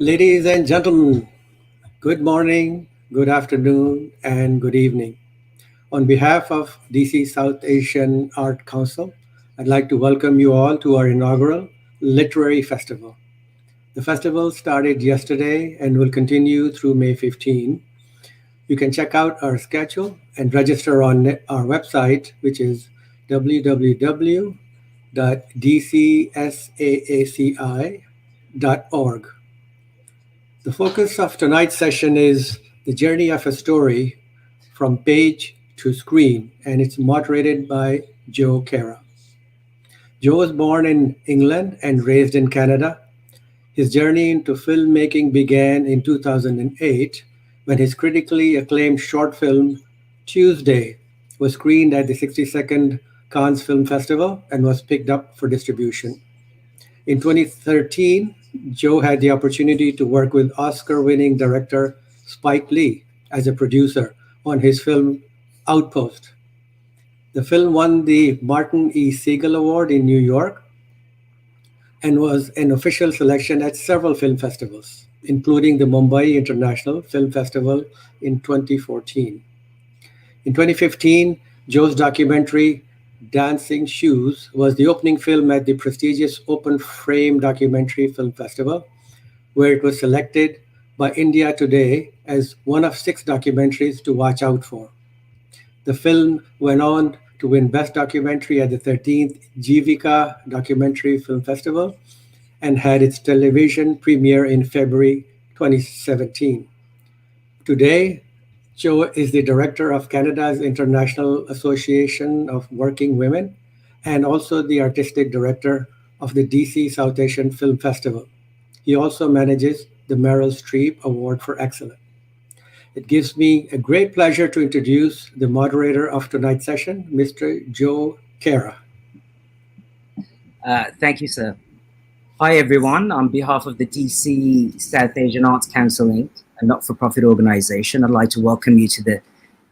Ladies and gentlemen, good morning, good afternoon, and good evening. On behalf of DC South Asian Art Council, I'd like to welcome you all to our inaugural literary festival. The festival started yesterday and will continue through May 15. You can check out our schedule and register on our website, which is www.dcsaaci.org. The focus of tonight's session is the journey of a story from page to screen, and it's moderated by Joe Khera. Joe was born in England and raised in Canada. His journey into filmmaking began in 2008 when his critically acclaimed short film, Tuesday, was screened at the 62nd Cannes Film Festival and was picked up for distribution. In 2013, Joe had the opportunity to work with Oscar-winning director Spike Lee as a producer on his film Outpost. The film won the Martin E. Segal Award in New York and was an official selection at several film festivals, including the Mumbai International Film Festival in 2014. In 2015, Joe's documentary Dancing Shoes was the opening film at the prestigious Open Frame Documentary Film Festival, where it was selected by India Today as one of 6 documentaries to watch out for. The film went on to win Best Documentary at the 13th Jivika Documentary Film Festival and had its television premiere in February 2017. Today, Joe is the director of Canada's International Association of Working Women and also the artistic director of the DC South Asian Film Festival. He also manages the Meryl Streep Award for Excellence. It gives me a great pleasure to introduce the moderator of tonight's session, Mr. Joe Khera. Thank you, sir. Hi, everyone. On behalf of the DC South Asian Arts Council, Inc., a not-for-profit organization, I'd like to welcome you to the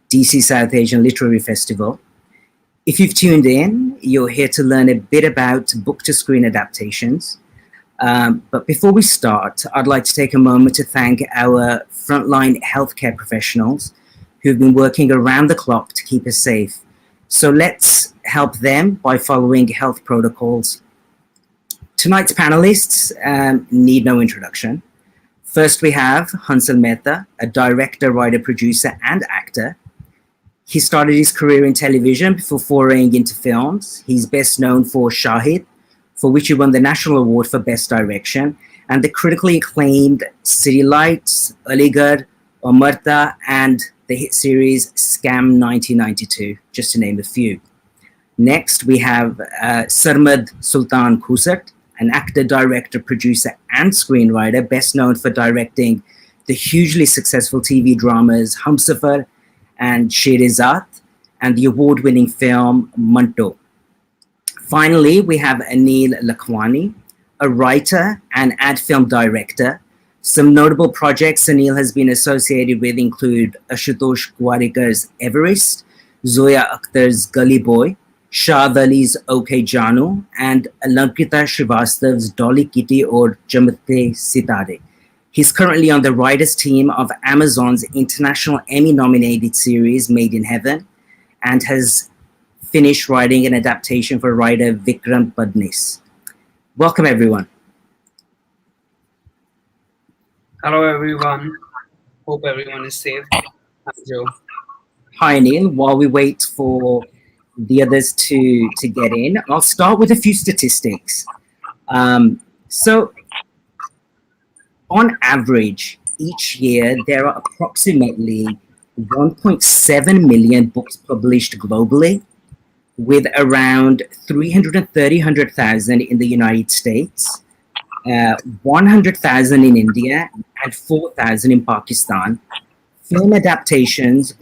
DC South Asian Literary Festival. If you've tuned in, you're here to learn a bit about book-to-screen adaptations. But before we start, I'd like to take a moment to thank our frontline healthcare professionals who've been working around the clock to keep us safe. So let's help them by following health protocols. Tonight's panelists need no introduction. First, we have Hansel Mehta, a director, writer, producer, and actor. He started his career in television before foraying into films. He's best known for Shahid, for which he won the National Award for Best Direction, and the critically acclaimed City Lights, Aligarh, Omerta, and the hit series Scam 1992, just to name a few. Next, we have Sarmad Sultan Khusat, an actor, director, producer, and screenwriter, best known for directing the hugely successful TV dramas Humsafar and Sherizat, and the award-winning film Manto. Finally, we have Anil Lakhwani, a writer and ad film director. Some notable projects Anil has been associated with include Ashutosh Gwarikar's Everest, Zoya Akhtar's Gully Boy, Shad Ali's OK Janu, and Alankita Srivastav's Dolly Kitty or Chamate Sitare. He's currently on the writers team of Amazon's international Emmy-nominated series Made in Heaven and has finished writing an adaptation for writer Vikram Padnis. Welcome, everyone. Hello, everyone. Hope everyone is safe. Hi, Joe. Hi, Neil. While we wait for the others to get in, I'll start with a few statistics. So, on average, each year, there are approximately 1.7 million books published globally, with around 330,000 in the United States, 100,000 in India, and 4,000 in Pakistan. Film adaptations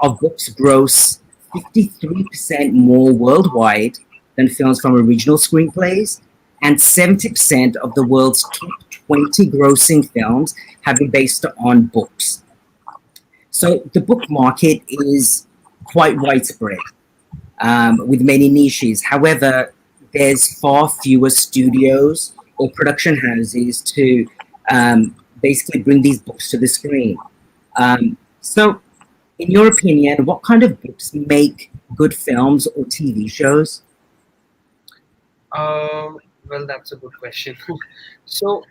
of books gross 53% more worldwide than films from original screenplays, and 70% of the world's top 20 grossing films have been based on books. So the book market is quite widespread, with many niches. However, there's far fewer studios or production houses to basically bring these books to the screen. So, in your opinion, what kind of books make good films or TV shows? Well, that's a good question. So,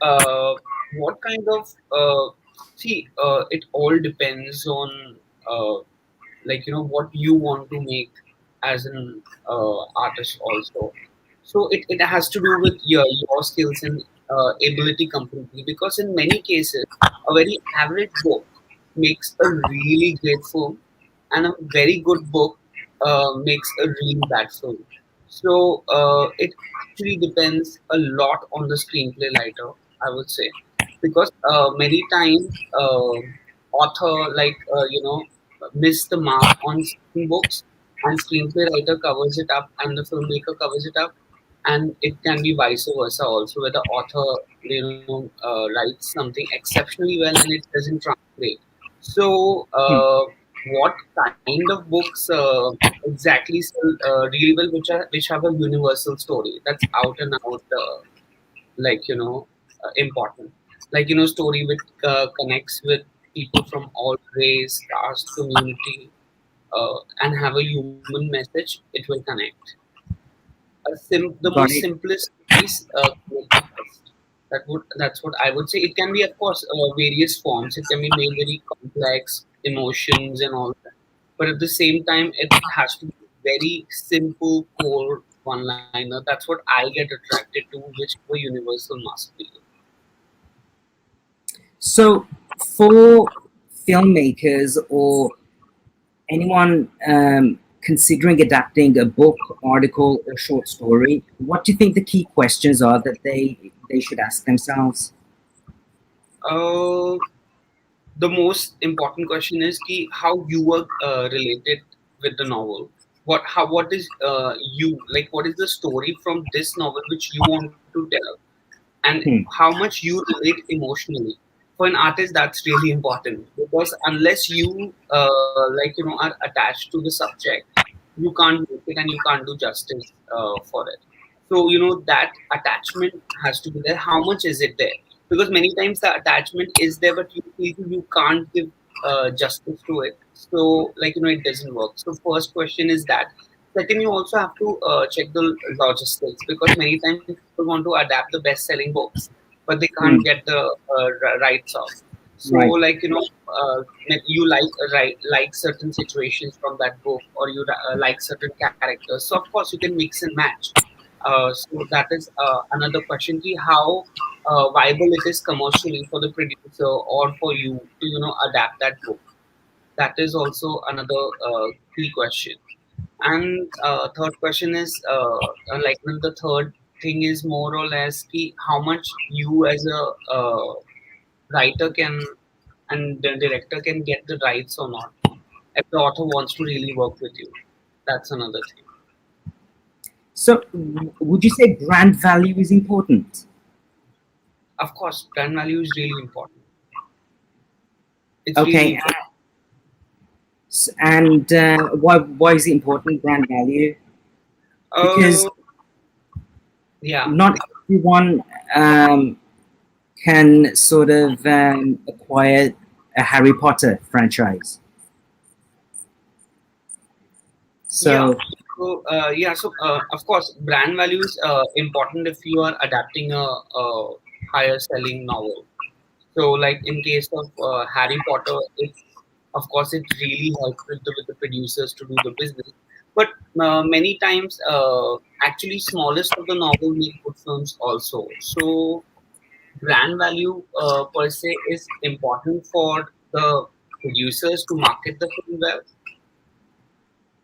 what kind of it all depends on what you want to make as an artist also. So it has to do with your skills and ability completely, because in many cases a very average book makes a really great film, and a very good book makes a really bad film. So it actually depends a lot on the screenplay writer, I would say, because many times author miss the mark on certain books, and screenplay writer covers it up and the filmmaker covers it up, and it can be vice versa also, where the author writes something exceptionally well and it doesn't translate. So Hmm. what kind of books exactly sell really well, which have a universal story that's out and out important, story which connects with people from all race, caste, community, and have a human message. It will connect. The most Got it. simplest stories connect the best. That's what I would say. It can be, of course, various forms. It can be made very complex, emotions and all that. But at the same time, it has to be very simple, core one-liner. That's what I get attracted to, which is a universal mass appeal. So, for filmmakers or anyone considering adapting a book, article, or short story, what do you think the key questions are that they should ask themselves? Uh, the most important question is how you were related with the novel. What is you like? What is the story from this novel which you want to tell, and Hmm. how much you relate emotionally? For an artist, that's really important, because unless you are attached to the subject, you can't make it and you can't do justice for it. So that attachment has to be there. How much is it there? Because many times the attachment is there, but you feel you can't give justice to it. So it doesn't work. So first question is that. Second, you also have to check the logistics, because many times people want to adapt the best-selling books, but they can't Hmm. get the rights of. So Right. you like certain situations from that book, or you like certain characters. So of course you can mix and match. So that is another question: how viable it is commercially for the producer or for you to adapt that book. That is also another key question. And third question is the third thing is more or less how much you as a writer can and the director can get the rights or not, if the author wants to really work with you. That's another thing. So, would you say brand value is important? Of course, brand value is really important. It's really Okay, important. and why is it important, brand value? Because uh yeah. not everyone can sort of acquire a Harry Potter franchise. Yeah. So, So of course, brand value is important if you are adapting a higher selling novel. So, like in case of Harry Potter, of course it really helps with the producers to do the business. But many times, actually, smallest of the novel make good films also. So, brand value per se is important for the producers to market the film well,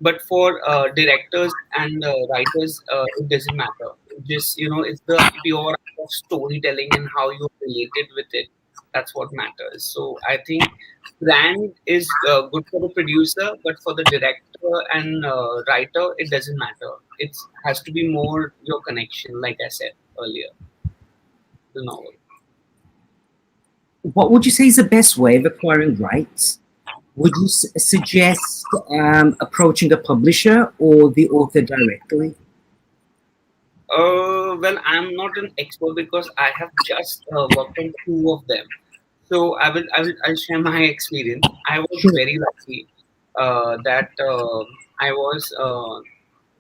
but for directors and writers, it doesn't matter. Just it's the pure act of storytelling and how you related with it. That's what matters. So I think brand is good for the producer, but for the director and writer, it doesn't matter. It has to be more your connection, like I said earlier, the novel. what would you say is the best way of acquiring rights? Would you suggest approaching a publisher or the author directly? Well, I'm not an expert because I have just worked on two of them. So I'll share my experience. I was Sure. very lucky that I was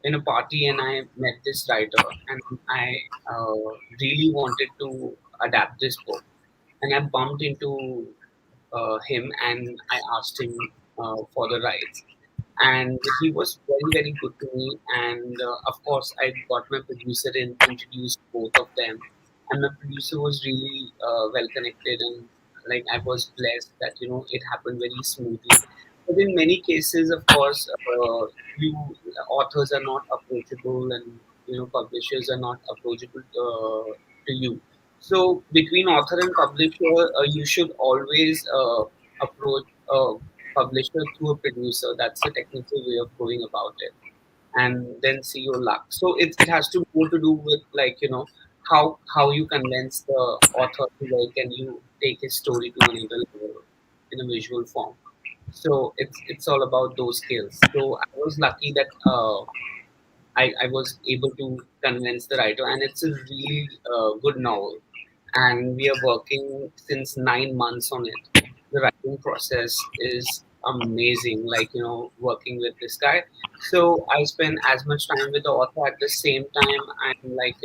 in a party and I met this writer, and I really wanted to adapt this book, and I bumped into him and I asked him for the rights, and he was very good to me. And of course, I got my producer in, introduced both of them, and my producer was really well connected, and like I was blessed that it happened very smoothly. But in many cases, of course, you authors are not approachable, and publishers are not approachable to you. So between author and publisher, you should always approach a publisher through a producer. That's the technical way of going about it, and then see your luck. So it has to more to do with, like, how you convince the author to like, can you take his story to another level in a visual form. So it's all about those skills. So I was lucky that I was able to convince the writer, and it's a really good novel. And we are working since 9 months on it. The writing process is amazing, like, working with this guy. So I spend as much time with the author, at the same time I'm like,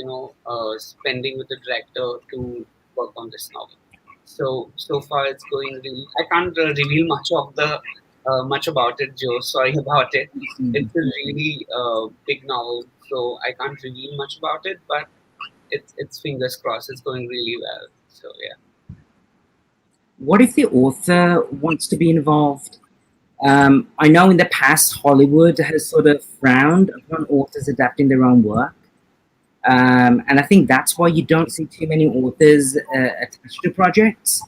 spending with the director to work on this novel. So far it's going really. I can't reveal much about it, Joe. Sorry about it. It's a really big novel, so I can't reveal much about it. But it's fingers crossed. It's going really well. So yeah. What if the author wants to be involved? I know in the past Hollywood has sort of frowned upon authors adapting their own work. And I think that's why you don't see too many authors attached to projects.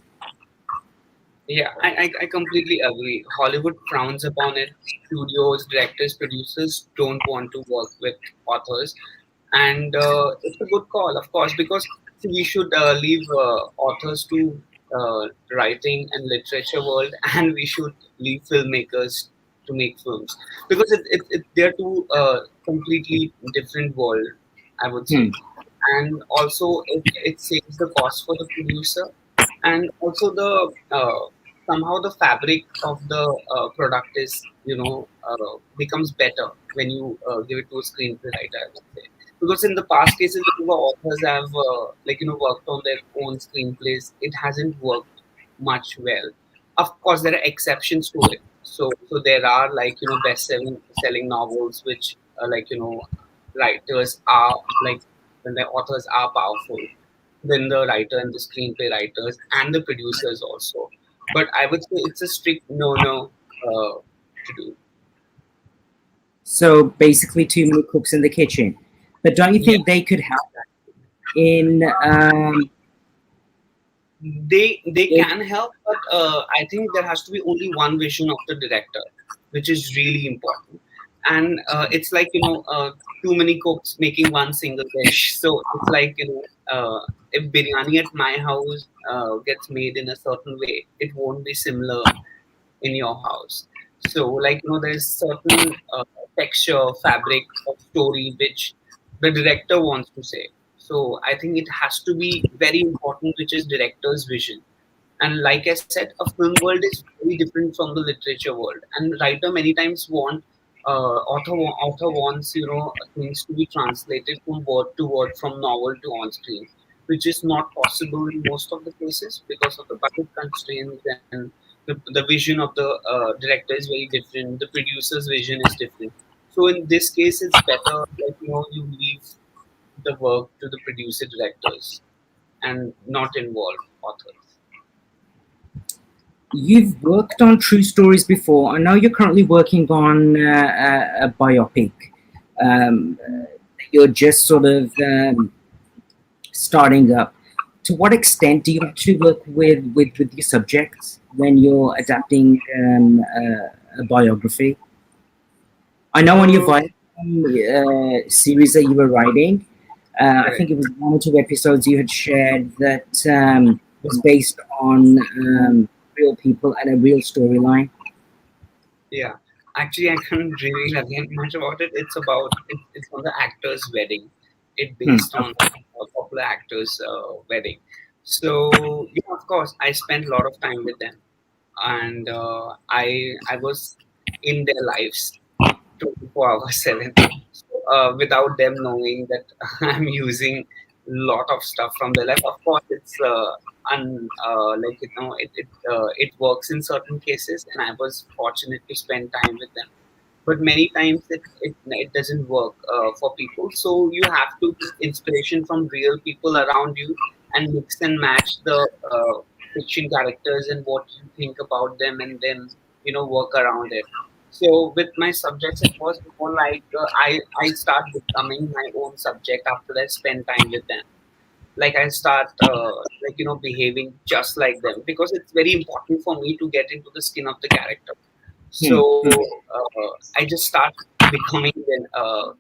Yeah, I completely agree. Hollywood frowns upon it. Studios, directors, producers don't want to work with authors, and it's a good call, of course, because see, we should leave authors to writing and literature world, and we should leave filmmakers to make films, because they're two completely different world, I would Hmm. say. And also it saves the cost for the producer, and also the somehow the fabric of the product is becomes better when you give it to a screenplay writer, I would say. Because in the past cases, whenever authors have worked on their own screenplays, it hasn't worked much well. Of course, there are exceptions to it. So there are, like, best selling novels which writers are like, when the authors are powerful, then the writer and the screenplay writers and the producers also. But I would say it's a strict no to do. So basically, too many cooks in the kitchen. But don't you Yeah, think they could help in they can help, but I think there has to be only one vision of the director, which is really important. And it's like, too many cooks making one single dish. So it's like, if biryani at my house gets made in a certain way, it won't be similar in your house. So, like, there's certain texture, fabric of story which the director wants to say. So I think it has to be very important, which is director's vision. And like I said, a film world is very different from the literature world. And writer many times want author wants, things to be translated from word to word, from novel to on screen, which is not possible in most of the cases because of the budget constraints, and the vision of the director is very different. The producer's vision is different. So in this case, it's better, like, you leave the work to the producer directors and not involve authors. you've worked on true stories before? I know you're currently working on a biopic. Um, you're just sort of starting up. To what extent do you have to work with your subjects when you're adapting a biography? I know on your Uh, series that you were writing, I Correct. think it was one or two episodes you had shared that was based on real people and a real storyline. Yeah, actually, I can't reveal again much about it. It's on the actor's wedding. it based on a popular actor's wedding. So yeah, of course, I spent a lot of time with them, and I was in their lives 24 hours 7. So, without them knowing that I'm using a lot of stuff from their life. Of course, it's like it works in certain cases, and I was fortunate to spend time with them. But many times it doesn't work for people. So you have to get inspiration from real people around you and mix and match the fiction characters and what you think about them, and then work around it. So with my subjects, it was more like I start becoming my own subject after I spend time with them. Like I start behaving just like them, because it's very important for me to get into the skin of the character. So I just start becoming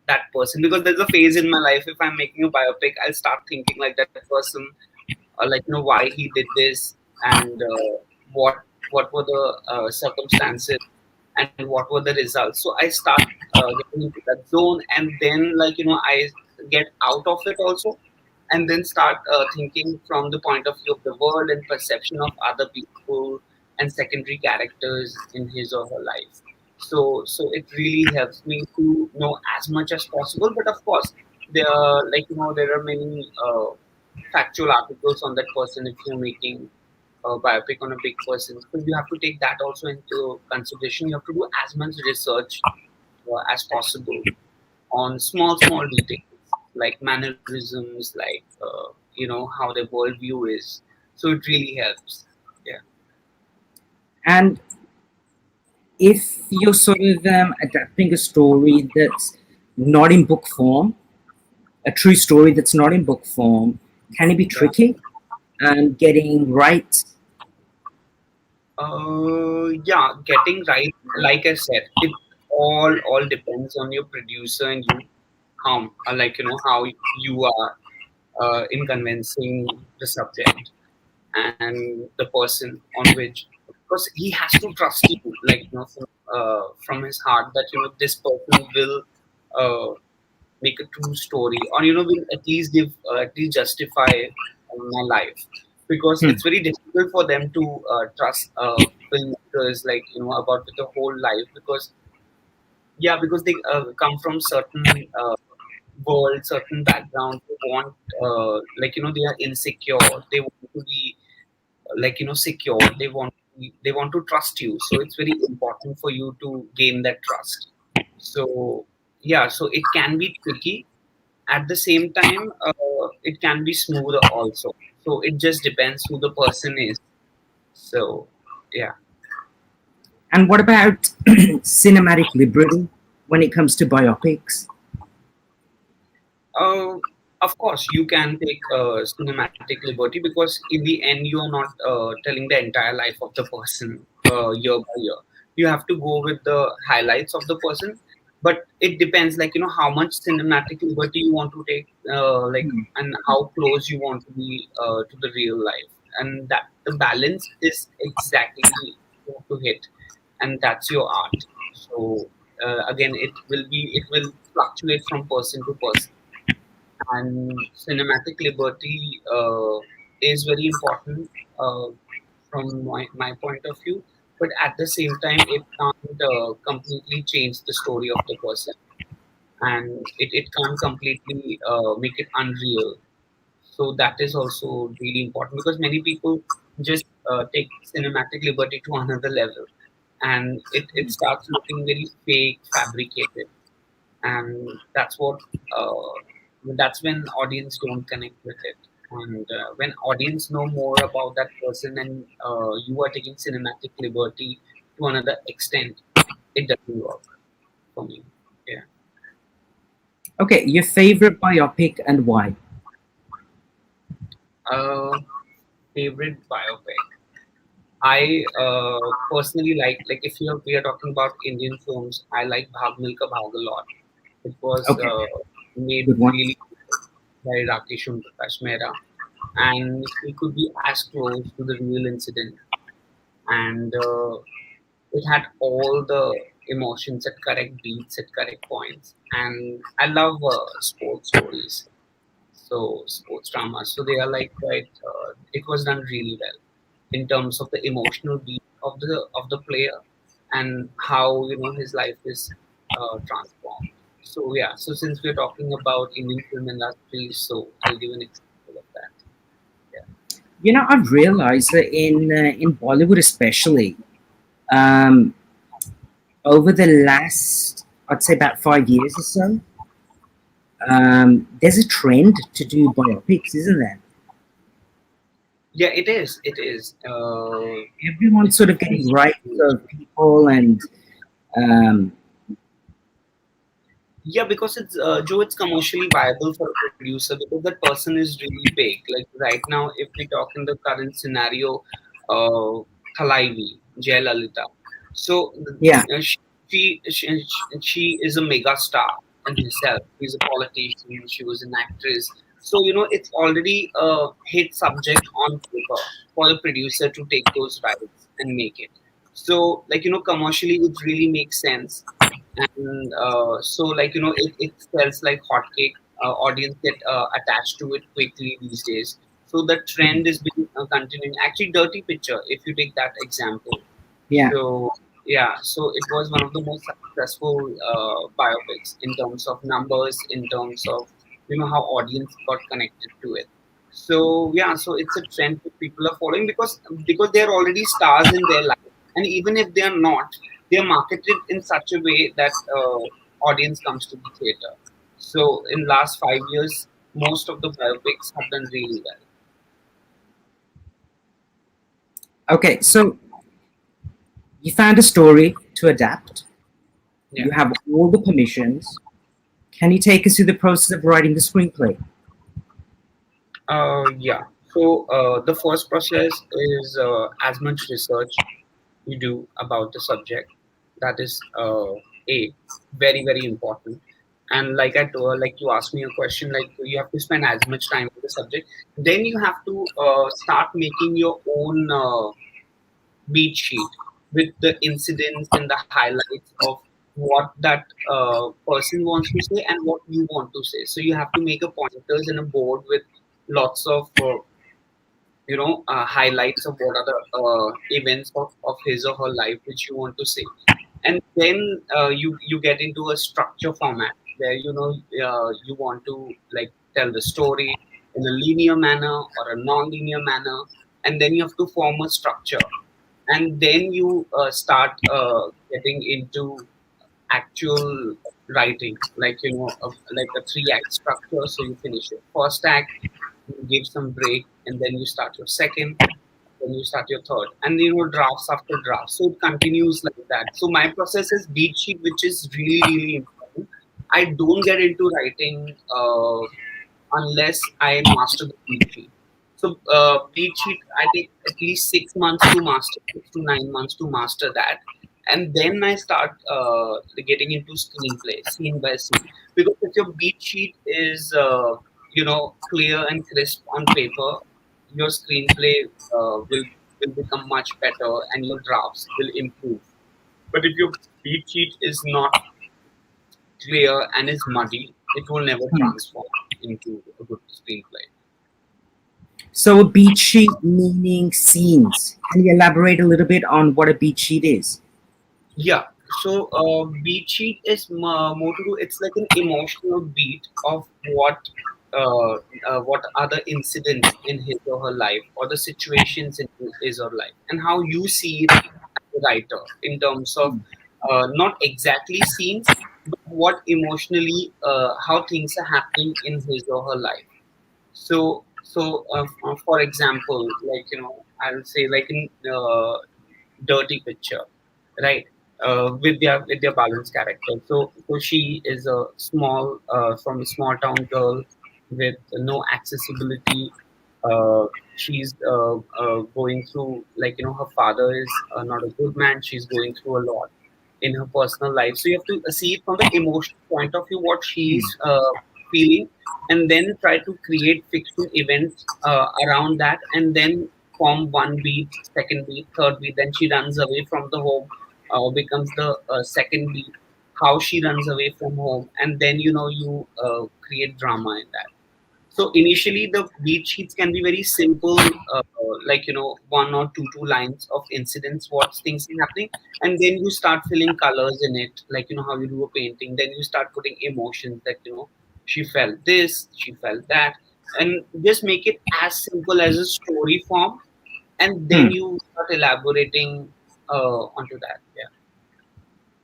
that person, because there's a phase in my life, if I'm making a biopic, I'll start thinking like that person, why he did this, and what were the circumstances, and what were the results. So I start getting into that zone, and then I get out of it also, and then start thinking from the point of view of the world and perception of other people and secondary characters in his or her life. So it really helps me to know as much as possible. But of course, there are many factual articles on that person if you're making a biopic on a big person. So you have to take that also into consideration. You have to do as much research as possible on small details, like mannerisms, like how their worldview is. So it really helps. Yeah. And if you're sort of adapting a story that's not in book form, a true story that's not in book form, can it be Yeah. tricky and getting right? Yeah, getting right. Like I said, it all depends on your producer and you, how you are in convincing the subject and the person on which, because he has to trust you, from his heart, that this person will make a true story, or will at least give at least justify my life, because Hmm. it's very difficult for them to trust filmmakers, about the whole life, because because they come from certain world, certain background. They want they are insecure, they want to be secure, they want to trust you. So it's very important for you to gain that trust. So yeah, so it can be tricky. At the same time, it can be smoother also. So it just depends who the person is. So yeah. And what about cinematic liberty when it comes to biopics? Uh, of course, you can take cinematic liberty, because in the end, you are not telling the entire life of the person year by year. You have to go with the highlights of the person, but it depends, how much cinematic liberty you want to take, and how close you want to be to the real life, and that the balance is exactly what to hit, and that's your art. So again, it will fluctuate from person to person, and cinematic liberty is very important from my point of view, but at the same time it can't completely change the story of the person, and it can't completely make it unreal. So that is also really important, because many people just take cinematic liberty to another level, and it starts looking very fake, fabricated, and that's when audience don't connect with it. And when audience know more about that person, and you are taking cinematic liberty to another extent, it doesn't work for me. Yeah. Okay, your favorite biopic and why? uh, Favorite biopic, I personally like if we are talking about Indian films, I like Bhag Milka Bhag a lot. It was Okay, made good one. really by Rakesh Prakash Mehra, and he could be as close to the real incident, and it had all the emotions at correct beats at correct points. And I love sports stories, so sports drama. So they are like quite. It was done really well in terms of the emotional beat of the player and how his life is transformed. So yeah. So since we're talking about Indian film industry, so I'll give an example of that. Yeah. I've realized that in Bollywood, especially, um, over the last, I'd say about 5 years or so, there's a trend to do biopics, isn't there? Yeah, it is. It is. Everyone's It's sort of getting rights of people, and um, Yeah, because it's commercially viable for a producer because that person is really big. Like right now, if we talk in the current scenario, uh, Thalaivi, Jayalalitha. So yeah, she is a mega star in herself. She's a politician. She was an actress. So it's already a hit subject on paper for a producer to take those rights and make it. So commercially, it really makes sense and so it sells like hotcake. Audience get attached to it quickly these days, so the trend is being continuing. Actually, Dirty Picture, if you take that example, yeah. so yeah, so it was one of the most successful biopics in terms of numbers, in terms of how audience got connected to it. So yeah, so it's a trend that people are following because they're already stars in their life, and even if they are not, they are marketed in such a way that audience comes to the theater. So in last 5 years, most of the biopics have done really well. Okay, so you found a story to adapt. Yeah. You have all the permissions. Can you take us through the process of writing the screenplay? Yeah. So the first process is as much research you do about the subject. That is a very very important. And like like you asked me a question, like you have to spend as much time with the subject. Then you have to start making your own beat sheet with the incidents and the highlights of what that person wants to say and what you want to say. So you have to make a pointers and a board with lots of highlights of what are the events of his or her life which you want to say, and then you get into a structure format where you want to like tell the story in a linear manner or a non-linear manner, and then you have to form a structure, and then you start getting into actual writing, like like a 3 act structure. So you finish your first act, you give some break, and then you start your second, then you start your third, and drafts after drafts. So it continues like that. So my process is beat sheet, which is really really important. I don't get into writing unless I master the beat sheet. So beat sheet, I take at least 6 months to master, 6 to 9 months to master that, and then I start getting into screenplay, scene by scene. Because if your beat sheet is clear and crisp on paper, your screenplay will become much better, and your drafts will improve. But if your beat sheet is not clear and is muddy, it will never Hmm. transform into a good screenplay. So a beat sheet meaning scenes. Can you elaborate a little bit on what a beat sheet is? Yeah. So beat sheet is more to do. It's like an emotional beat of uh, what are the incidents in his or her life, or the situations in his or her life, and how you see it as a writer in terms of not exactly scenes, but what emotionally how things are happening in his or her life. So for example, like I'll say like in Dirty Picture, right? Vidya Balan's character. So she is a small from a small town girl with no accessibility. She's going through, like her father is not a good man. She's going through a lot in her personal life. So you have to see it from the emotional point of view, what she's feeling, and then try to create fiction events around that, and then form one beat, second beat, third beat. Then she runs away from the home, becomes the second beat. How she runs away from home, and then you create drama in that. So initially, the beat sheets can be very simple, like one or two lines of incidents, what things are happening, and then you start filling colors in it, like how you do a painting. Then you start putting emotions, that she felt this, she felt that, and just make it as simple as a story form, and then you start elaborating onto that. Yeah.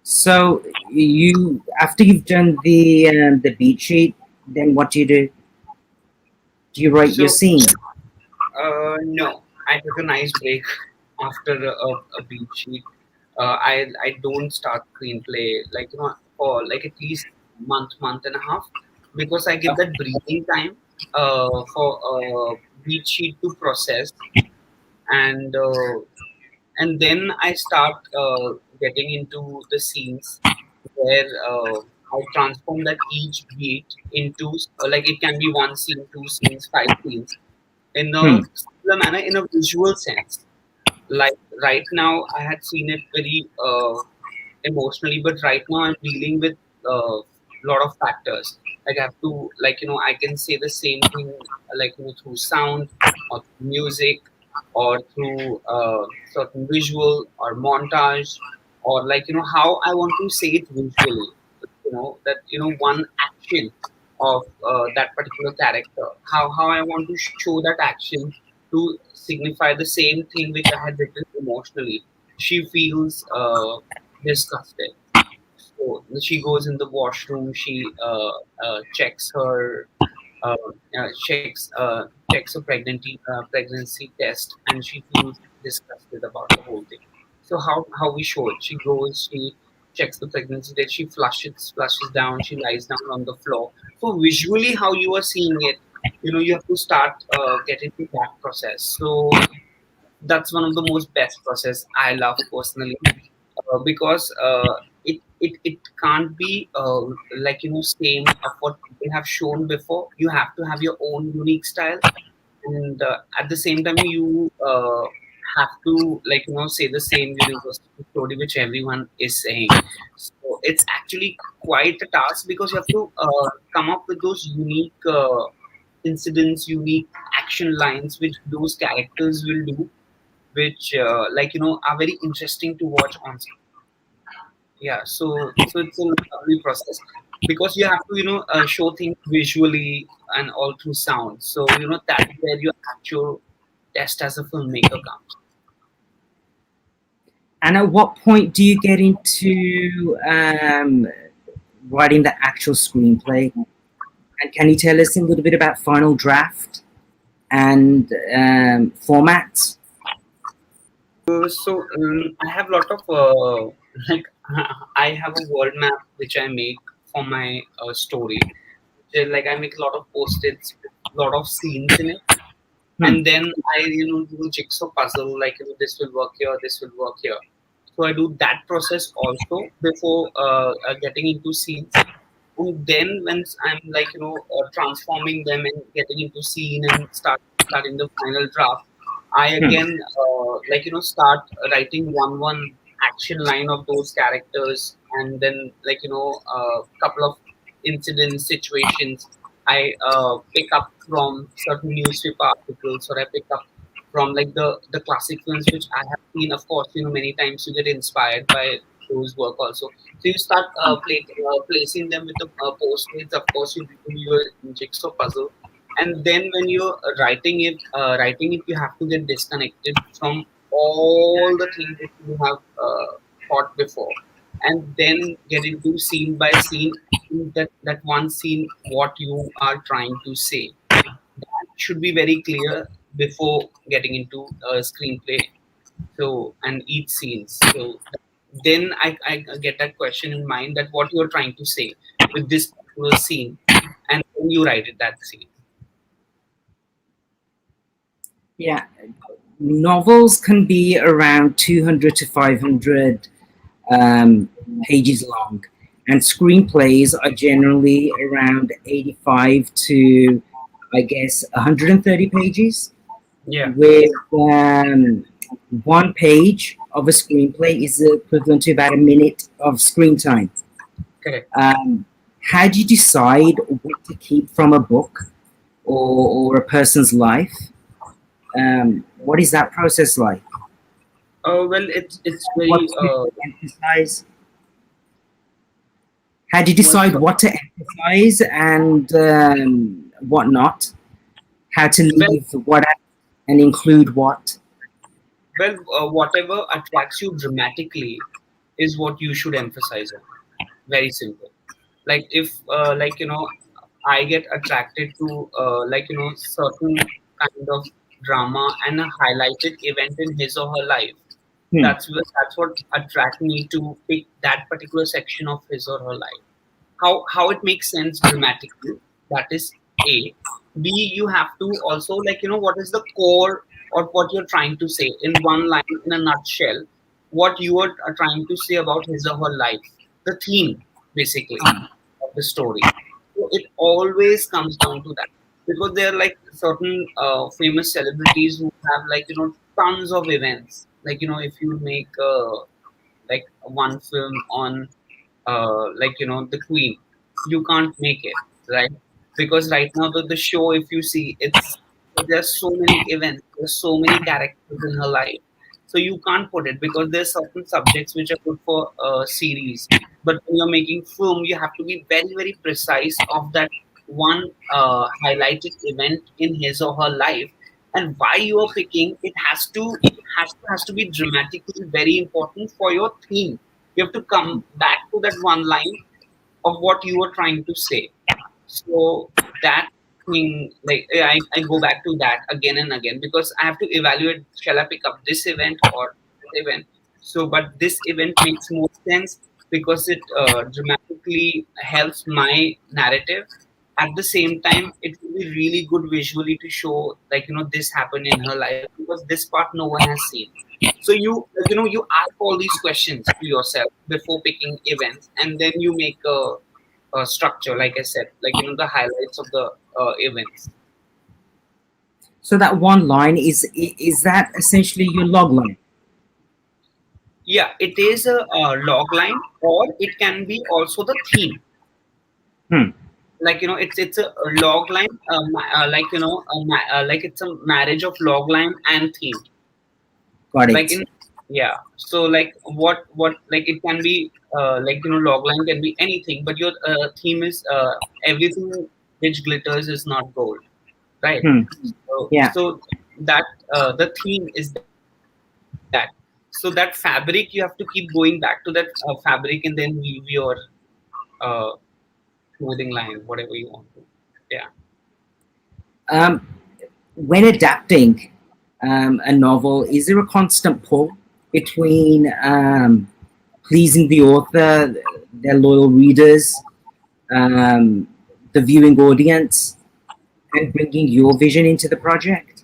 So you, after you've done the beat sheet, then what do you do? Do you write your So scene? no, I took a nice break after a beat sheet. I don't start screenplay like for like at least month and a half, because I give that breathing time for beat sheet to process, and uh, and then I start getting into the scenes where I transform that each beat into like it can be one scene, two scenes, five scenes in a Hmm. similar manner, in a visual sense. Like right now, I had seen it very emotionally, but right now I'm dealing with a lot of factors. Like I have to, like I can say the same thing, like through sound or through music or through certain visual or montage, or like how I want to say it visually. That one action of that particular character, how I want to show that action to signify the same thing which I had written emotionally. She feels disgusted. So she goes in the washroom. She checks her checks a pregnancy test, and she feels disgusted about the whole thing. So how we show it? She goes, she checks the pregnancy test, she flushes down, she lies down on the floor. So visually, how you are seeing it, you have to start getting to that process. So that's one of the most best process I love personally, because it can't be like same of what people have shown before. You have to have your own unique style, and at the same time you have to like say the same universal story which everyone is saying. So it's actually quite a task, because you have to come up with those unique incidents, unique action lines which those characters will do, which like are very interesting to watch on screen. Yeah, so it's a lovely process, because you have to show things visually and all through sound. So that's where your actual test as a filmmaker comes. And at what point do you get into writing the actual screenplay? And can you tell us a little bit about final draft and formats? So I have a lot of like I have a world map which I make for my story. Like I make a lot of post-its with a lot of scenes in it, and then I do a jigsaw puzzle, like this will work here, this will work here. So I do that process also before getting into scenes, and then once I'm like transforming them and getting into scene and starting the final draft, I again like start writing one action line of those characters, and then like couple of incidents, situations I pick up from certain newspaper articles, or I pick up from like the classic films which I have seen. Of course, many times you get inspired by those work also. So you start placing them with the post-its. Of course, you do your jigsaw puzzle, and then when you're writing it, you have to get disconnected from all the things that you have thought before, and then get into scene by scene, that one scene what you are trying to say. That should be very clear before getting into a screenplay. So and each scenes. So then I get that question in mind, that what you're trying to say with this particular scene, and then you write it that scene. Yeah, novels can be around 200 to 500 pages long, and screenplays are generally around 85 to, I guess, 130 pages. Yeah, With one page of a screenplay is equivalent to about a minute of screen time. correct. How do you decide what to keep from a book or a person's life, what is that process like? Well, it's What very to emphasize? How do you well. decide what to emphasize and what not? How to Well, leave what out and include what? whatever attracts you dramatically is what you should emphasize on. Very simple. Like if I get attracted to certain kind of drama and a highlighted event in his or her life, Hmm. that's what attract me to pick that particular section of his or her life. How it makes sense dramatically, that is A. B, you have to also what is the core or what you're trying to say in one line, in a nutshell, what you are trying to say about his or her life, the theme basically of the story. So it always comes down to that, because there are like certain famous celebrities who have tons of events. If you make one film on the Queen, you can't make it, right? Because right now the show, if you see, it's there's so many events, there's so many characters in her life, so you can't put it, because there's certain subjects which are good for series, but when you're making film, you have to be very very precise of that one highlighted event in his or her life, and why you are picking it has to be dramatically very important for your theme. You have to come back to that one line of what you were trying to say. So that thing, I go back to that again and again, because I have to evaluate, shall I pick up this event or that event? So, but this event makes more sense because it dramatically helps my narrative. At the same time, it will be really good visually to show, this happened in her life, because this part no one has seen. So you ask all these questions to yourself before picking events, and then you make a structure, like I said, the highlights of the events. So that one line is that essentially your log line? Yeah, it is a log line, or it can be also the theme. Hmm. It's a log line, like it's a marriage of log line and theme. Got Like it. in Yeah, so what it can be log line can be anything, but your theme is everything which glitters is not gold, right? Hmm. Yeah. So that the theme is that. So that fabric, you have to keep going back to that fabric, and then weave your uh, clothing line, whatever you want to. Yeah. Um, when adapting a novel, is there a constant pull between pleasing the author, their loyal readers, um, the viewing audience, and bringing your vision into the project?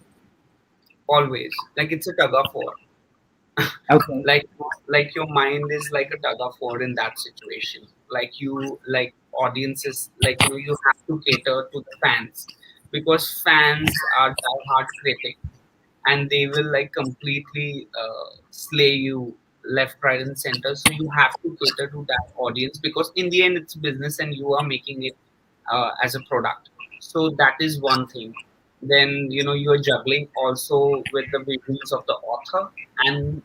Always, it's a tug of war. Okay. like your mind is like a tug of war in that situation. Audiences, you have to cater to the fans, because fans are die-hard critics, and they will completely slay you left, right, and center. So you have to cater to that audience, because in the end it's business and you are making it as a product. So that is one thing. Then you're juggling also with the visions of the author and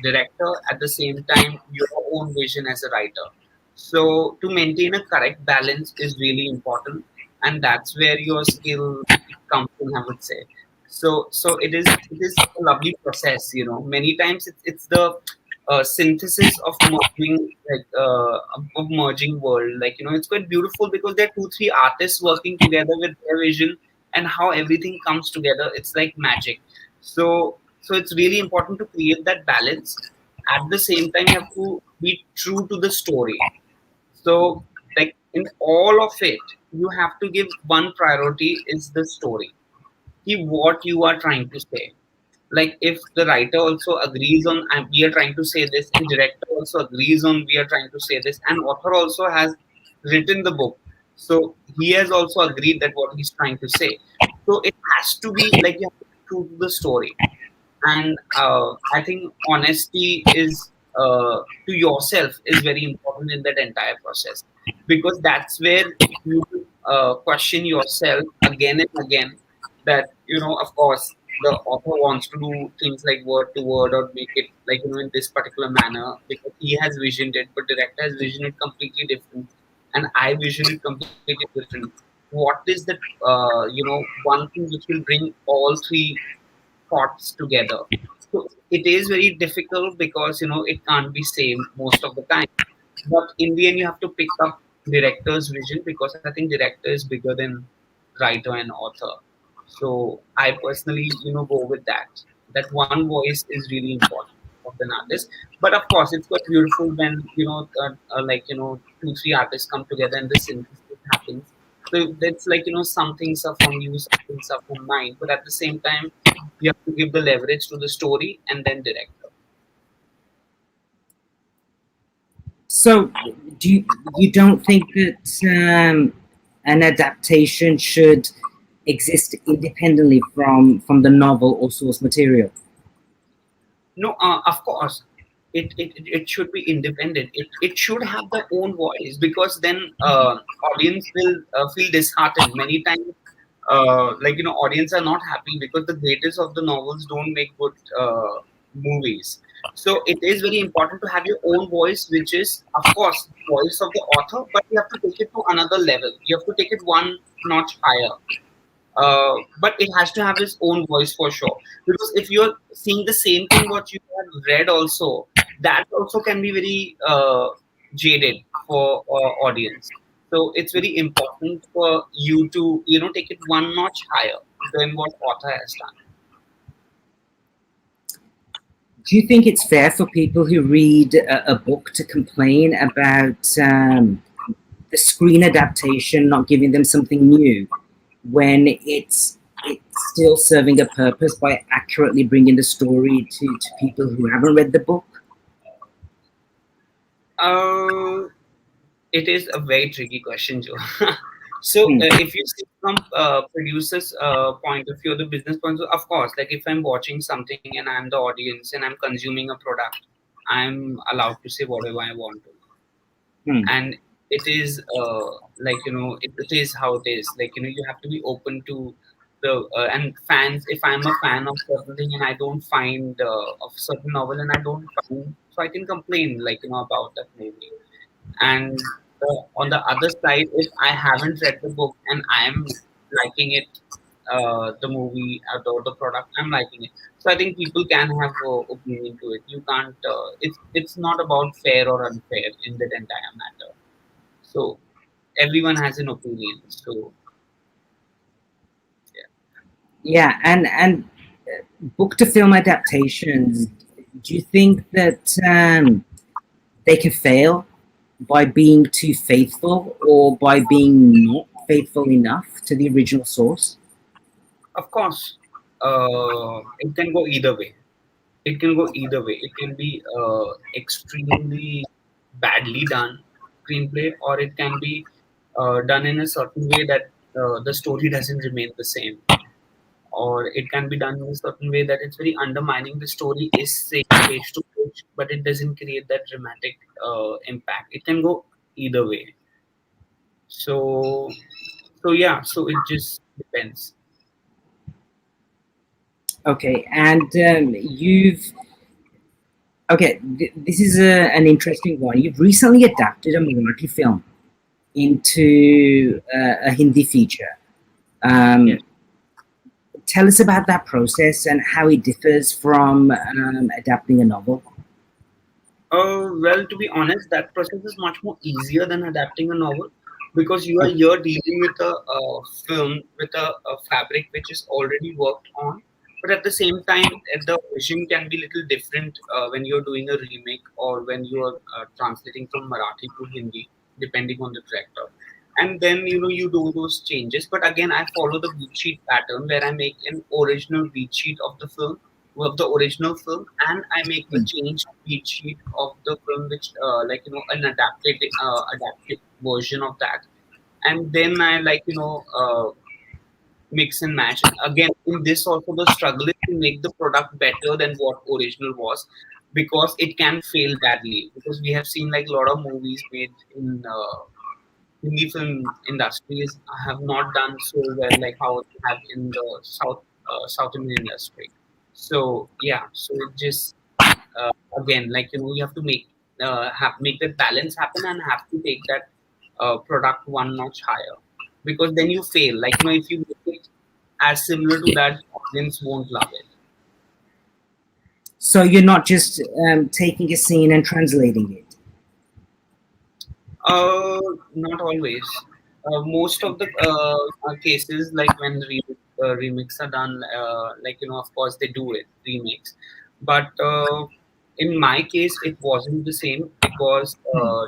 director, at the same time your own vision as a writer. So to maintain a correct balance is really important, and that's where your skill comes in, I would say. So it is a lovely process. Many times it's the synthesis of merging, of merging world. It's quite beautiful, because there are two three artists working together with their vision, and how everything comes together, it's like magic. So it's really important to create that balance. At the same time, you have to be true to the story. So, in all of it, you have to give one priority is the story. What you are trying to say. Like if the writer also agrees on we are trying to say this, and director also agrees on we are trying to say this, and author also has written the book, so he has also agreed that what he's trying to say. So it has to be you have to be true to the story. And I think honesty is to yourself is very important in that entire process, because that's where you question yourself again and again that, of course, the author wants to do things like word to word or make it like, in this particular manner because he has visioned it, but director has visioned it completely different, and I vision it completely different. What is the, one thing which will bring all three thoughts together? So it is very difficult because, it can't be same most of the time. But in the end, you have to pick up director's vision because I think director is bigger than writer and author. So I personally, go with that. That one voice is really important of an artist. But of course, it's quite beautiful when, like, two, three artists come together and the synthesis happens. So that's like, some things are from you, some things are from mine. But at the same time, you have to give the leverage to the story and then director. So, you don't think that an adaptation should exist independently from the novel or source material? No, of course, it should be independent. It should have their own voice because then audience will feel disheartened. Many times, like, audience are not happy because the creators of the novels don't make good movies. So it is very important to have your own voice, which is, of course, voice of the author, but you have to take it to another level. You have to take it one notch higher. But it has to have its own voice for sure. Because if you're seeing the same thing what you have read, also that also can be very jaded for audience. So it's very important for you to take it one notch higher than what author has done. Do you think it's fair for people who read a book to complain about the screen adaptation not giving them something new when it's still serving a purpose by accurately bringing the story to people who haven't read the book? It is a very tricky question, Joe. So if you see from producers' point of view, the business point of view, of course, like if I'm watching something and I'm the audience and I'm consuming a product, I'm allowed to say whatever I want to. And it is like, it is how it is. Like, you have to be open to the and fans. If I'm a fan of certain thing and I don't find of certain novel and I don't find, so I can complain, like, about that movie. And on the other side, if I haven't read the book and I am liking it, the movie or the product, I'm liking it. So I think people can have opinion to it. You can't. It's not about fair or unfair in that entire matter. So everyone has an opinion. So Yeah, and book to film adaptations, do you think that they can fail by being too faithful or by being not faithful enough to the original source? of course, it can go either way. It can go either way. It can be extremely badly done screenplay, or it can be done in a certain way that the story doesn't remain the same, or it can be done in a certain way that it's very undermining. The story is same page to page, but it doesn't create that dramatic impact. It can go either way. So, yeah. So it just depends. Okay, and this is an interesting one. You've recently adapted a Marathi film into a Hindi feature. Yes. Tell us about that process and how it differs from adapting a novel. Well, to be honest, that process is much more easier than adapting a novel because you are here dealing with a film with a fabric which is already worked on. But at the same time, the vision can be little different when you're doing a remake or when you're translating from Marathi to Hindi, depending on the director. And then you do those changes. But again, I follow the beat sheet pattern where I make an original beat sheet of the original film, and I make a changed beat sheet of the film, which like an adapted version of that, and then I like mix and match. And again, in this also the struggle is to make the product better than what original was, because it can fail badly. Because we have seen like a lot of movies made in Hindi film industries have not done so well like how they have in the South Indian industry. So yeah, so it just again, like you have to make that balance happen and have to take that product one notch higher, because then you fail. Like if you make it as similar to that, audience won't love it. So you're not just taking a scene and translating it. Not always. Most of the cases, like when remix are done, like of course they do it remix, but in my case, it wasn't the same because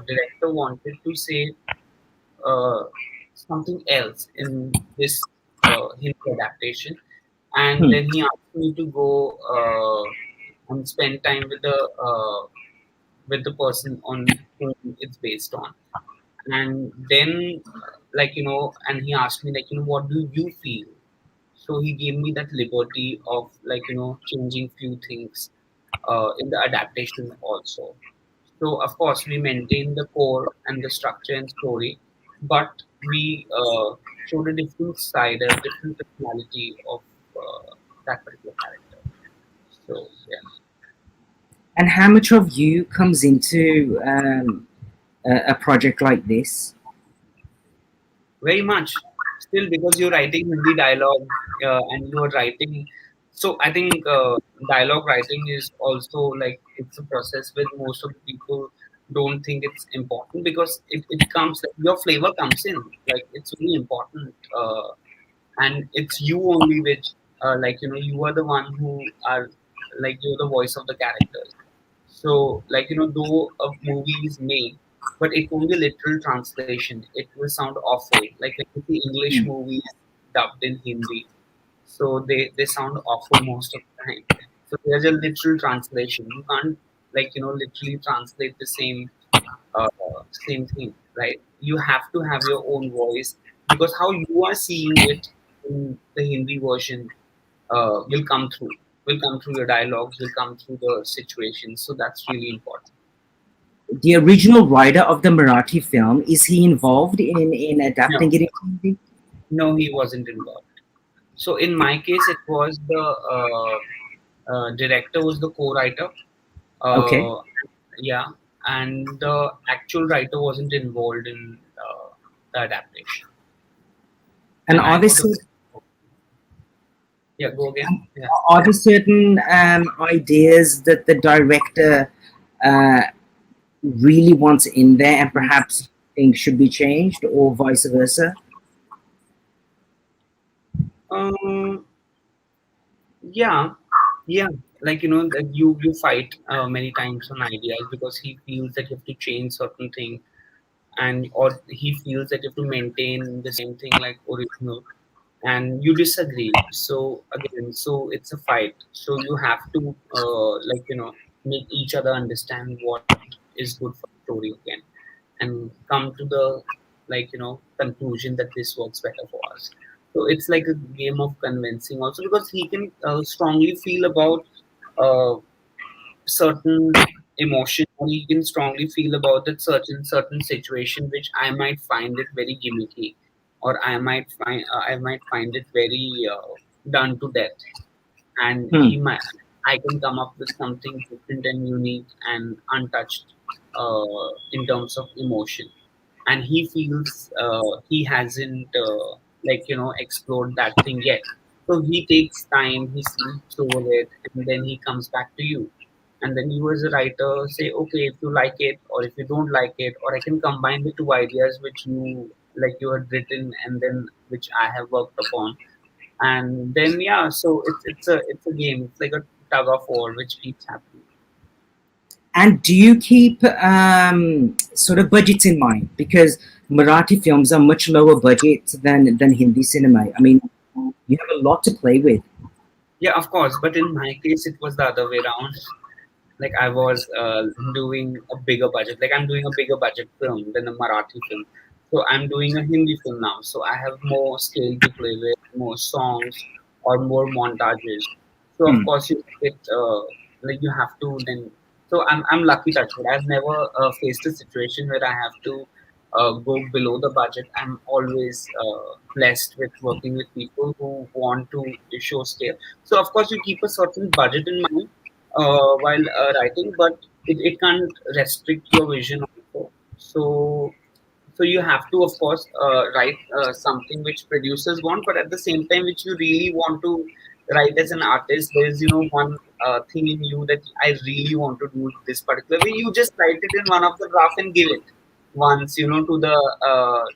director wanted to say uh, something else in this Hindi adaptation, and Hmm. then he asked me to go and spend time with the person on whom it's based on. And then like and he asked me, like what do you feel? So he gave me that liberty of, like changing few things in the adaptation also. So of course we maintain the core and the structure and story, but we showed a different side, a different personality of that particular character. So yeah. And how much of you comes into a project like this? Very much. Still, because you're writing Hindi dialogue and you're writing, so I think dialogue writing is also like it's a process with most of the people don't think it's important, because it comes, your flavor comes in, like it's really important, and it's you only which like you are the one who are, like you're the voice of the characters. So, like, though a movie is made, but it won't be literal translation. It will sound awful. Like when you see English Hmm. movies dubbed in Hindi, so they sound awful most of the time. So there's a literal translation. You can't, like, literally translate the uh, same thing, right? You have to have your own voice, because how you are seeing it in the Hindi version will come through. Will come through your dialogues. Will come through the situations. So that's really important. The original writer of the Marathi film, is he involved in adapting No, it into Hindi? no, he wasn't involved. So in my case, it was the director was the co-writer. Okay. Uh, yeah, and the actual writer wasn't involved in the adaptation. And And are I there got a cer- yeah. Go again. Yeah. are there certain ideas that the director uh, really wants in there, and perhaps things should be changed, or vice versa? Um. Yeah. Yeah. Like that you fight many times on ideas, because he feels that you have to change certain things, and or he feels that you have to maintain the same thing like original, and you disagree. So again, so it's a fight. So you have to like make each other understand what is good for the story again, and come to the, like conclusion that this works better for us. So it's like a game of convincing also, because he can strongly feel about uh, certain emotion, or you can strongly feel about that certain situation, which I might find it very gimmicky, or I might find it very done to death, and Hmm. I can come up with something different and unique and untouched in terms of emotion, and he feels he hasn't like explored that thing yet. So he takes time, he sleeps over it, and then he comes back to you, and then you as a writer say, okay, if you like it or if you don't like it, or I can combine the two ideas which you had written, and then which I have worked upon, and then yeah, so it's a game. It's like a tug of war which keeps happening. And do you keep sort of budgets in mind? Because Marathi films are much lower budget than Hindi cinema. I mean, you have a lot to play with. Yeah, of course, but in my case it was the other way around. Like I was doing a bigger budget. Like I'm doing a bigger budget film than a Marathi film. So I'm doing a Hindi film now. So I have more scale to play with, more songs or more montages. So of Hmm. course you get like you have to then. So I'm lucky touch wood. I've never faced a situation where I have to go below the budget. I'm always blessed with working with people who want to show scale. So of course you keep a certain budget in mind while writing, but it can't restrict your vision also. So you have to, of course, write something which producers want, but at the same time, which you really want to write as an artist. There is, one thing in you that I really want to do this particular way. You just write it in one of the draft and give it once, to the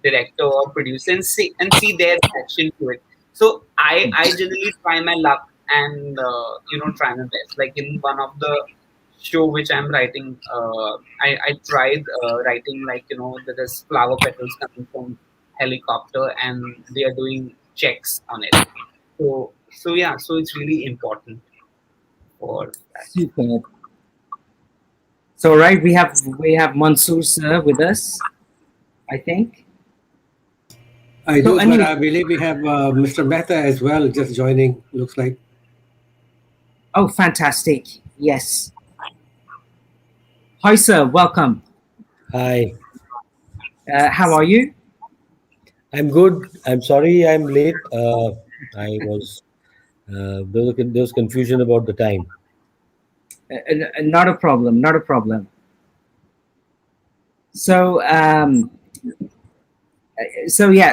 director or producer and see their reaction to it. So I generally try my luck and try my best. Like in one of the show which I'm writing, I tried writing like there is flower petals coming from helicopter and they are doing checks on it. So yeah, so it's really important for that. Super. So right, we have Mansoor sir with us, I think. I So do, but Anil, I believe we have Mr. Mehta as well, just joining, looks like. oh, fantastic! Yes. Hi sir, welcome. Hi, How are you? I'm good. I'm sorry I'm late. I was there was confusion about the time. Not a problem. Not a problem. So yeah,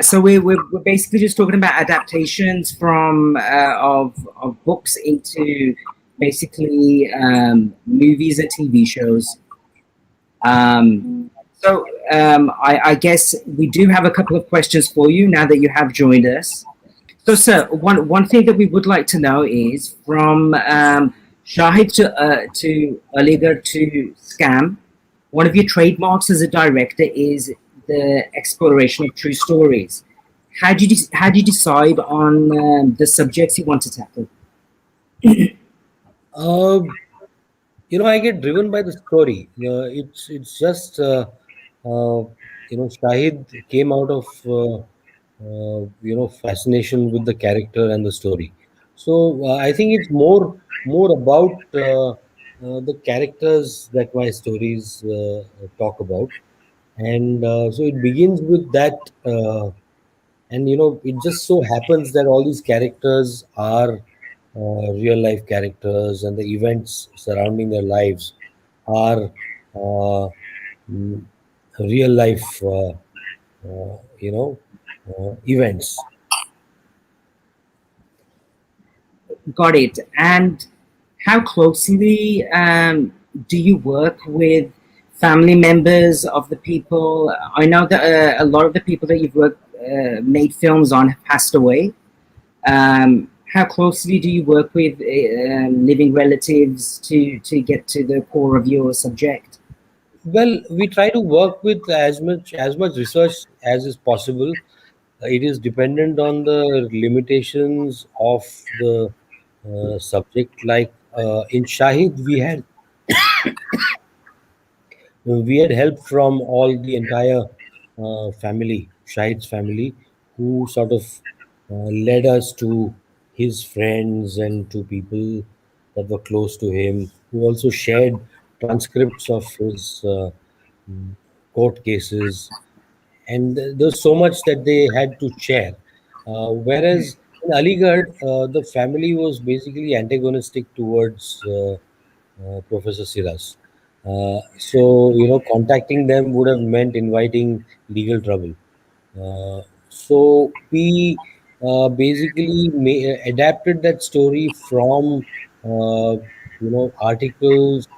so we're basically just talking about adaptations from of books into basically movies and TV shows. I guess we do have a couple of questions for you now that you have joined us. So, sir, one thing that we would like to know is from Shahid to Aligarh to Scam. One of your trademarks as a director is the exploration of true stories. How do you decide on the subjects you want to tackle? Uh, I get driven by the story. It's just Shahid came out of fascination with the character and the story. So I think it's more about the characters that my stories talk about, and so it begins with that. And it just so happens that all these characters are real life characters, and the events surrounding their lives are uh, mm, real life events. Got it. And how closely do you work with family members of the people? I know that a lot of the people that you've made films on have passed away. How closely do you work with living relatives to get to the core of your subject? Well, we try to work with as much research as is possible. It is dependent on the limitations of the subject. Like in Shahid, we had help from all the entire family, Shahid's family, who sort of led us to his friends and to people that were close to him, who also shared transcripts of his mm, court cases. And there's so much that they had to share. Whereas in Aligarh, the family was basically antagonistic towards Professor Siras. So, contacting them would have meant inviting legal trouble. So we basically adapted that story from articles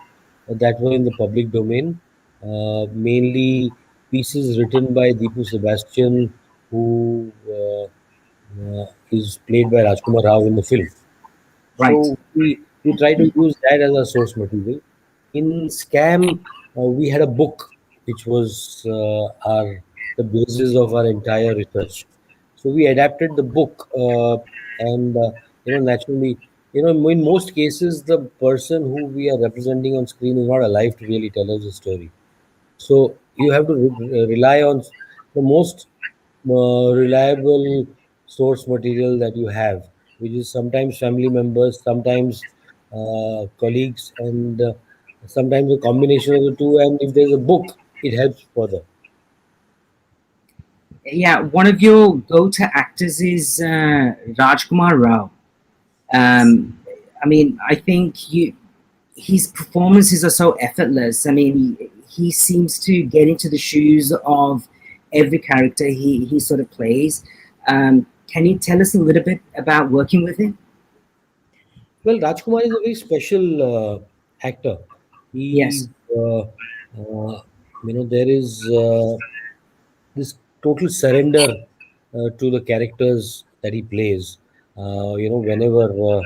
that were in the public domain, mainly pieces written by Deepu Sebastian, who is played by Rajkumar Rao in the film. Right. So we try to use that as a source material. In Scam, we had a book which was our the basis of our entire research. So we adapted the book, and naturally, in most cases, the person who we are representing on screen is not alive to really tell us the story. So you have to rely on the most reliable source material that you have, which is sometimes family members, sometimes colleagues, and sometimes a combination of the two. And if there's a book, it helps further. Yeah, one of your go-to actors is Rajkumar Rao. I mean, I think his performances are so effortless. I mean, he seems to get into the shoes of every character he sort of plays. Can you tell us a little bit about working with him? Well, Rajkumar is a very special actor. He, Yes, there is this total surrender to the characters that he plays. Whenever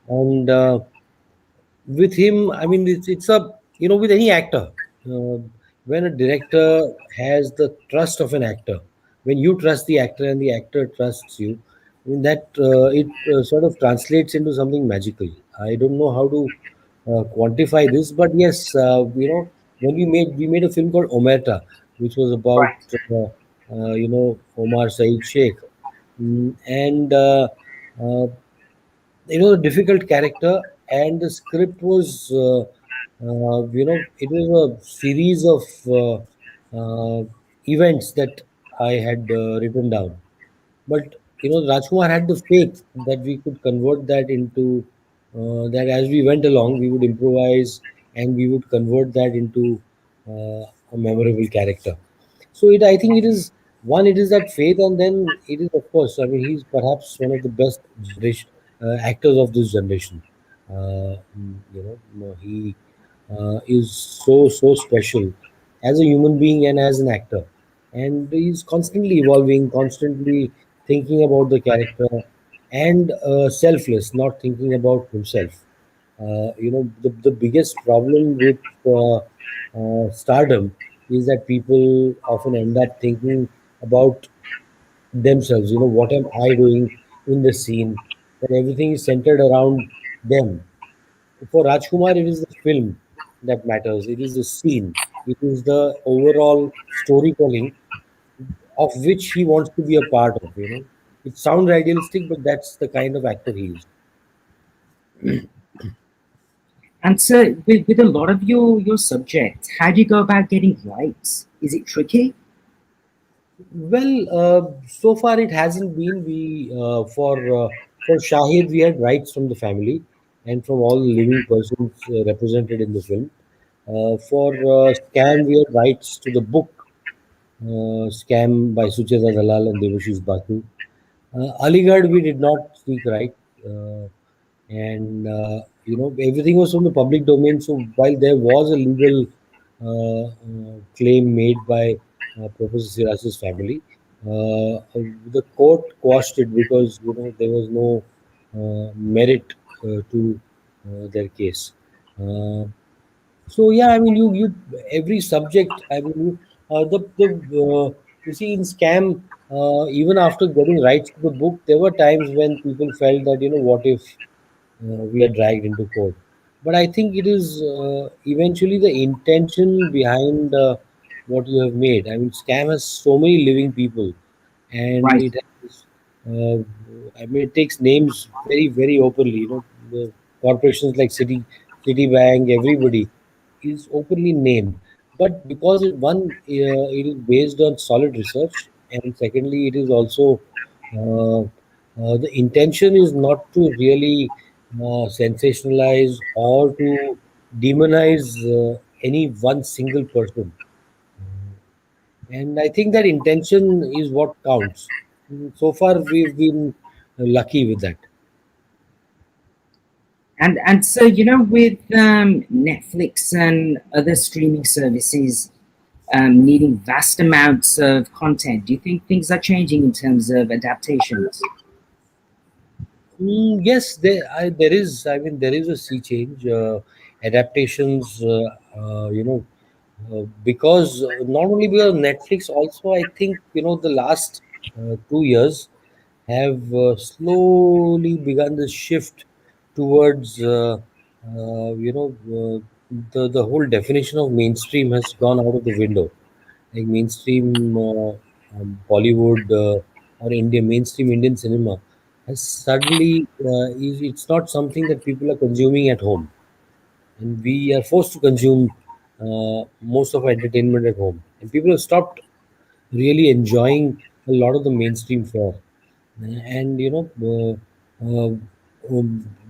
and with him, I mean, it's a with any actor, uh, when a director has the trust of an actor, when you trust the actor and the actor trusts you, I mean that it sort of translates into something magical. I don't know how to quantify this, but yes, when we made a film called Omerta, which was about right. Omar Saeed Sheikh. And uh, a difficult character, and the script was it was a series of events that I had written down. But Rajkumar had the faith that we could convert that into that as we went along we would improvise and we would convert that into a memorable character. So I think it is one. It is that faith, and then it is, of course. I mean, he's perhaps one of the best generation actors of this generation. He is so special as a human being and as an actor, and he's constantly evolving, constantly thinking about the character, and selfless, not thinking about himself. The biggest problem with stardom is that people often end up thinking about themselves. What am I doing in the scene? That everything is centered around them. For Rajkumar, it is the film that matters. It is the scene. It is the overall storytelling of which he wants to be a part of. It sounds idealistic, but that's the kind of actor he is. And so, with a lot of your subjects, how do you go about getting rights? Is it tricky? Well, so far it hasn't been. We for Shahid we had rights from the family and from all the living persons represented in the film. For Scam we had rights to the book Scam by Sucheta Dalal and Devashish Basu. Aligarh we did not seek right, uh, and everything was from the public domain. So while there was a legal claim made by Professor Siraj's family, the court quashed it because there was no merit to their case. Uh, so yeah, I mean, you every subject. I mean, you see in Scam, even after getting rights to the book, there were times when people felt that what if we are dragged into court. But I think it is eventually the intention behind what you have made. I mean, Scam has so many living people, and Right. it has. Uh, I mean, it takes names very openly. The corporations like Citibank, everybody is openly named. But because it is based on solid research, and secondly, it is also the intention is not to really sensationalize or to demonize any one single person. And I think that intention is what counts. So far, we've been lucky with that. And so, with Netflix and other streaming services needing vast amounts of content, do you think things are changing in terms of adaptations? Yes, there is. I mean, there is a sea change. Adaptations, because not only because of Netflix, also I think the last 2 years have slowly begun the shift towards the whole definition of mainstream has gone out of the window. Like mainstream Bollywood or mainstream Indian cinema has suddenly it's not something that people are consuming at home, and we are forced to consume most of our entertainment at home, and people have stopped really enjoying a lot of the mainstream fare. And the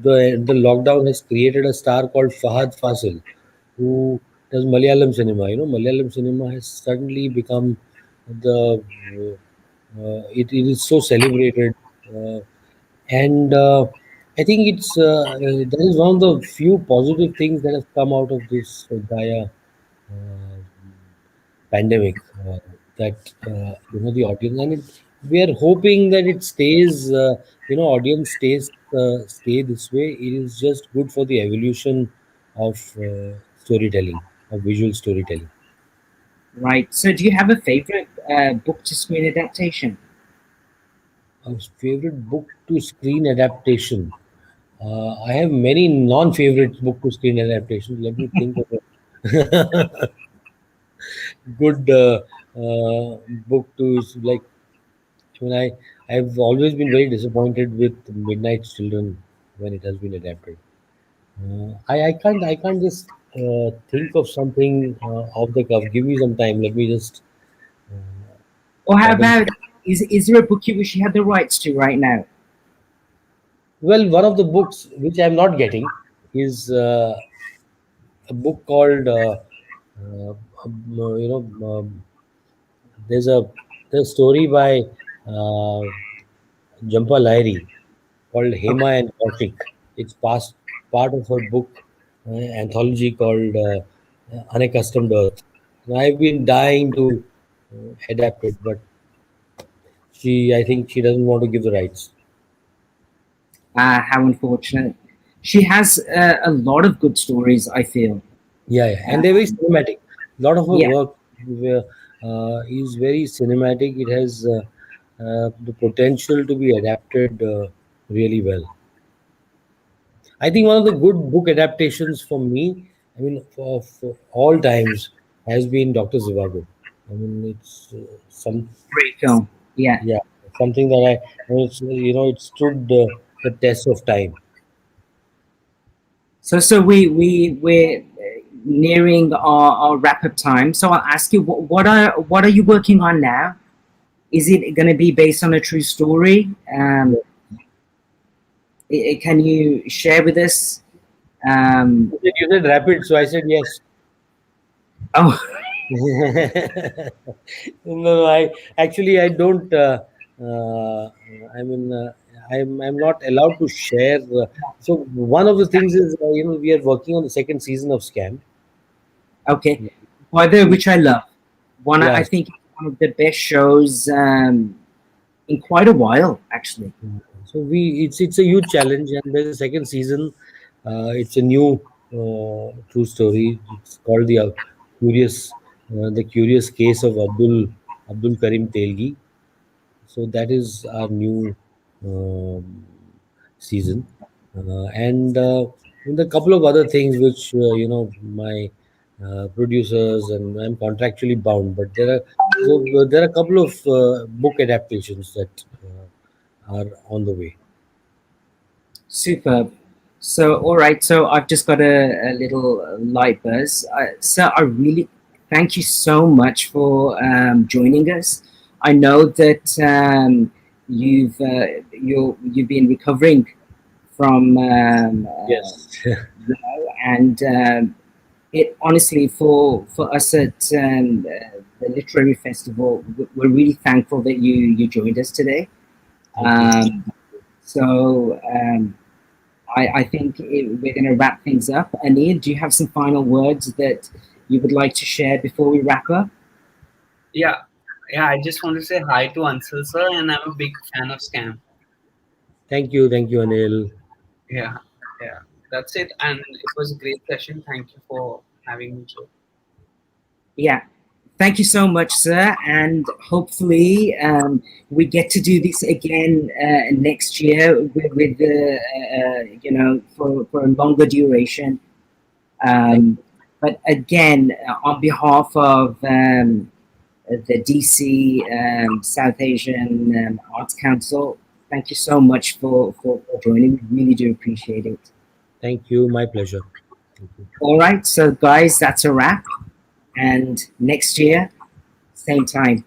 lockdown has created a star called Fahad Fasil, who does Malayalam cinema. Malayalam cinema has suddenly become it is so celebrated, uh, and I think that is one of the few positive things that have come out of this entire uh, pandemic, that the audience, and we are hoping that it stays, audience stay this way. It is just good for the evolution of storytelling, of visual storytelling. Right. So, do you have a favorite book to screen adaptation? A favorite book to screen adaptation. I have many non-favorite book to screen adaptations. Let me think of a good book to like. I've always been very disappointed with Midnight Children when it has been adapted. I can't just think of something off the cuff. Give me some time. Let me just Or how double. about, is there a book you wish you had the rights to right now? Well, one of the books which I'm not getting is a book called there's a story by uh, Jampa Lahiri called Okay. Hema and Kaushik. It's part of her book anthology called Unaccustomed Earth. And I've been dying to adapt it, but I think she doesn't want to give the rights. How unfortunate. She has a lot of good stories, I feel. Yeah, yeah. Uh, And they're very cinematic. A lot of her yeah. work is very cinematic. It has the potential to be adapted really well. I think one of the good book adaptations for me, I mean, for all times, has been Dr. Zhivago. I mean, it's Great film. Yeah. yeah, something that it stood the test of time. So we're nearing our wrap up time. So I'll ask you, what are you working on now? Is it going to be based on a true story? Can you share with us? Um, You said rapid, so I said yes. oh, No, I don't. Uh, I mean, I'm not allowed to share. So one of the things is, we are working on the second season of Scam. okay. Weather, which I love. I Yeah. think it's one of the best shows in quite a while, actually. So it's a huge challenge, and there's a second season. It's a new true story. It's called the curious case of Abdul Karim Telgi. So that is our new um, season, and a couple of other things which my producers, and I'm contractually bound. But there are a couple of book adaptations that are on the way. Superb. So, all right. So, I've just got a little light buzz. So, I really thank you so much for joining us. I know that you've been recovering from Yes. and it honestly for us at the literary festival, we're really thankful that you joined us today. Thank you. So. I think we're going to wrap things up. Anil, do you have some final words that you would like to share before we wrap up? Yeah, yeah. I just want to say hi to Ansel sir, and I'm a big fan of Scam. Thank you, Anil. Yeah, yeah. That's it, and it was a great session. Thank you for having me, Joe. Yeah. Thank you so much, sir. And hopefully we get to do this again next year for a longer duration. Thank But again, on behalf of the DC South Asian Arts Council, thank you so much for joining. We really do appreciate it. Thank you. My pleasure. Thank you. All right, so guys, that's a wrap. And next year, same time.